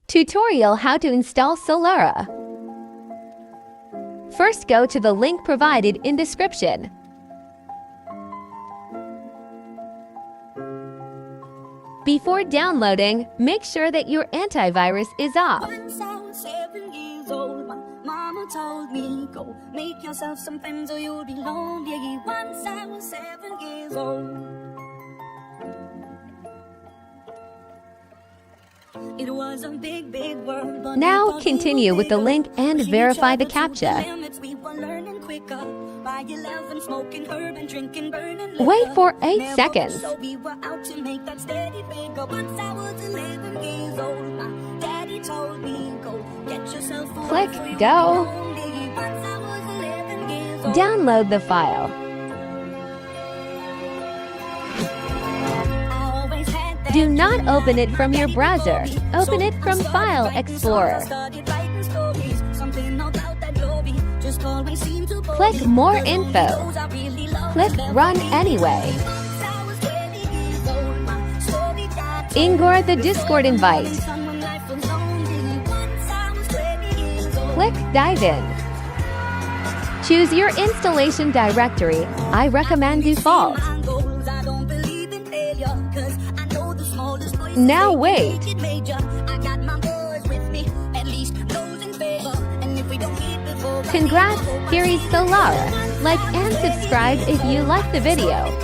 Tutorial how to install Solara. First, go to the link provided in description. Before downloading, make sure that your antivirus is off. Once I was 7 years old, my mama told me, go make yourself some friends or you'll be lonely. Once I was 7 years old. It was a big, big world, but Now continue with the link and verify the captcha. We were learning quicker. By 11, smoking herb and drinking burning liquor. Wait for 8 seconds. So we were out to make that steady figure. Once I was 11 years old, my daddy told me, go get yourself a Click wife or you'll go. be lonely. Once I was 11 years old. Download the file. Do not open it from your browser. Open it from File Explorer. Click More Info. Click Run Anyway. Ignore the Discord invite. Click Dive In. Choose your installation directory. I recommend default. Now wait. Congrats, here is Solara. Like and subscribe if you like the video.